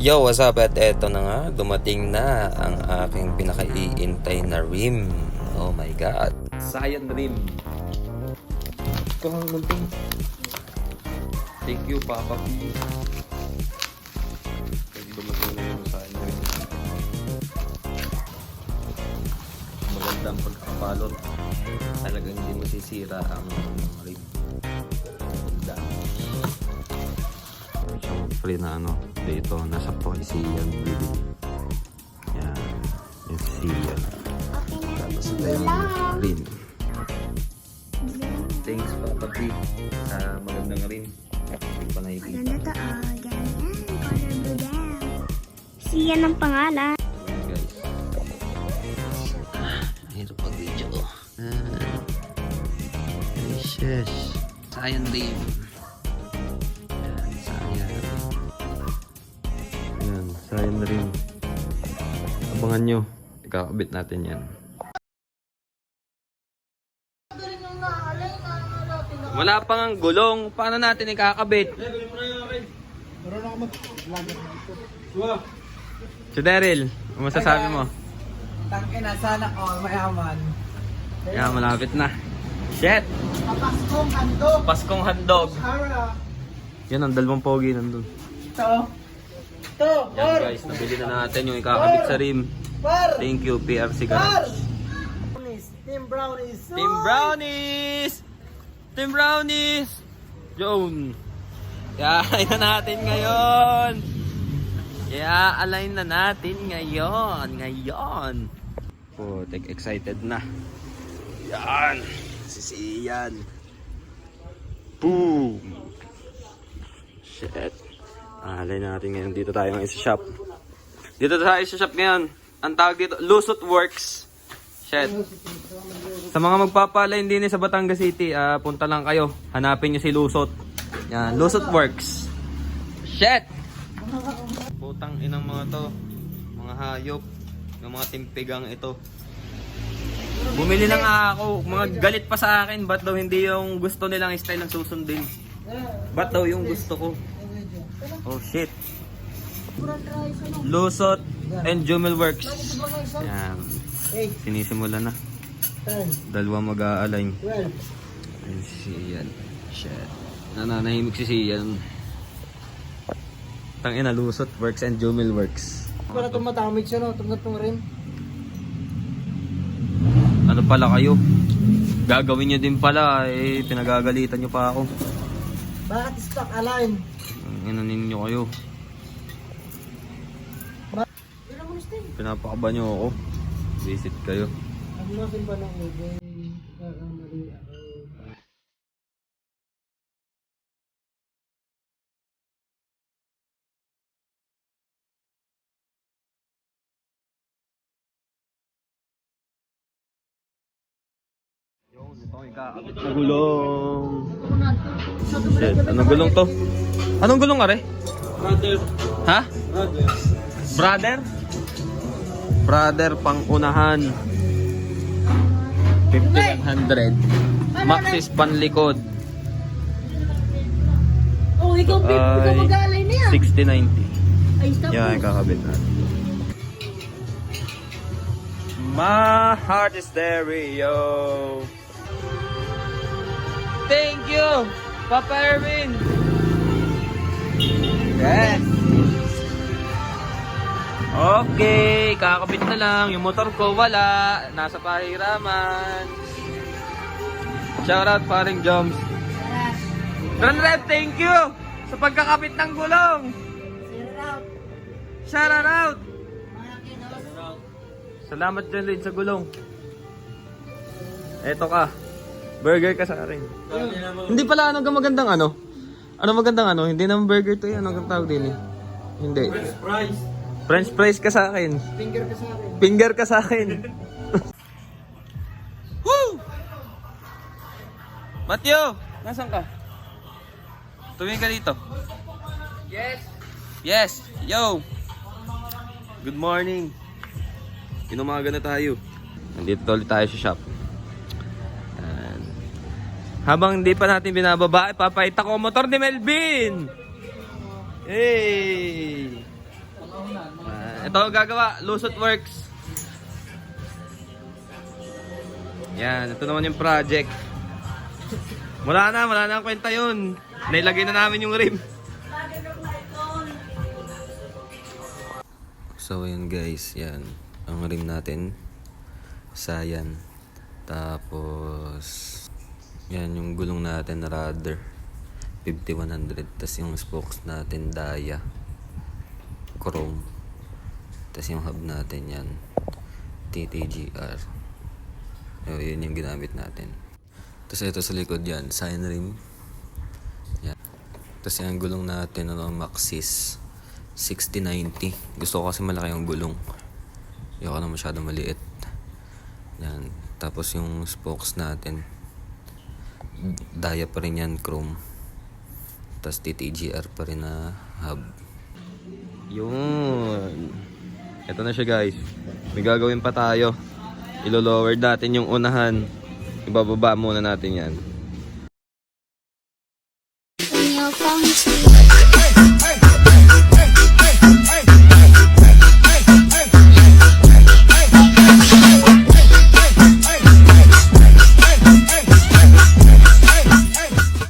Yo, what's up? At eto na nga, dumating na ang aking pinakaiintay na rim. Oh my God. Scion rim. Ito ang munting. Thank you, Papa P. Dumating na yung Scion rim. Magandang pagkakapalot. Talagang hindi masisira ang rim. Maganda. Free na ano dito, nasa Poisian building. Yan, yung Sian. Tapos ito yung rim. Thanks Papa P sa magandang rim. Hindi pa nakikita. Maganda to, oh. Ganyan. Color blue yan. Sian ang pangalan. Ayan guys. Ito pag video. Yes. Scion rim. Scion rim. Abangan nyo. Ikakabit natin yan. Wala pang ang gulong. Paano natin ikakabit? Si Daryl, ano masasabi mo? Tangina, sana all mayaman. Yan, malapit na. Shit! Papaskong handog. Paskong handog. Hara. Yan, ang dalawang pogi nandun. Ito. Ito. Yan guys, nabili na natin yung ikakabit sa rim. Par. Thank you, PRC Par. Garage. Team Brownies. Team Brownies! Team Brownies! Joan! I-align na natin ngayon! I-align na natin ngayon! Ngayon! Putik, excited na. Yan! Sisiyan! Boom! Shit! Align natin ngayon. Dito tayo ngayon sa shop. Dito tayo sa shop ngayon. Ang tawag dito, Lusot Works. Shit. Sa mga magpapalain din sa Batangas City, punta lang kayo. Hanapin nyo si Lusot. Yan, Lusot Works. Shit! Putang inang mga to. Mga hayop. Yung mga timpigang ito. Bumili na nga ako. Mga galit pa sa akin. Ba't daw hindi yung gusto nilang style ng susundin? Ba't daw yung gusto ko? Oh shit. Lusot and Jumel Works. Yan. Sinisimula na. Dalawa mag-a-align. Ayun si Sian. Shit. Nananahimik si Sian. Tangina, Lusot Works and Jumel Works. Para tumatamig siya, no? Tungat ng rim. Ano pala kayo? Gagawin nyo din pala. Pinagagalitan nyo pa ako. Bakit stock align? Inanin nyo kayo. Pinapakaba nyo ako. Visit kayo. Ang nasin ba ng ugay? Mali ako. Sa gulong. Shit, anong gulong to? Anong gulong are? Brother. Ha? Brother. Brother? Brother pang unahan. 5100. Maxis panlikod. Oh, ikaw mag-aalay na yan. 6090. Ay, stop. Yan, kakabit natin. My heart is stereo. Thank you, Papa Erwin. Yes. Okay, kakabit na lang. Yung motor ko wala. Nasa pahiraman. Shoutout paring Joms. Run Rep, thank you sa pagkakabit ng gulong. Shoutout. Salamat dyan Lid sa gulong. Eto ka. Burger ka sa akin. Hindi pala ano magandang ano. Ano magandang ano? Hindi naman burger to yan. Anong tawag din eh? Hindi. French fries. French fries ka sa akin. Finger ka sa akin. Finger ka sa akin. Woo! Matthew! Nasaan ka? Tumingin ka dito. Yes. Yes! Yo! Good morning. Inumaga na tayo. Nandito ulit tayo sa shop. Habang hindi pa natin binababa, papakita ko ang motor ni Melvin! Hey! Ito gagawa, Lusot Works. Yan, ito naman yung project. Wala na ang kwenta yun. Nailagay na namin yung rim. So yun guys, yan. Ang rim natin. Sayan. Tapos, yan yung gulong natin na rudder. 5100. Tapos yung spokes natin, Daya. Chrome. Tapos yung hub natin yan. TTGR. So, yun yung ginamit natin. Tapos ito sa likod yan, sign rim. Yan. Tapos yung gulong natin, Maxxis 6090. Gusto ko kasi malaki yung gulong. Ayoko na masyado maliit. Yan. Tapos yung spokes natin, Daya pa rin yan, chrome. Tapos TTGR pa rin na hub. Yun. Ito na siya guys. May gagawin pa tayo. Ilo-lower natin yung unahan. Ibababa muna natin yan. When you're from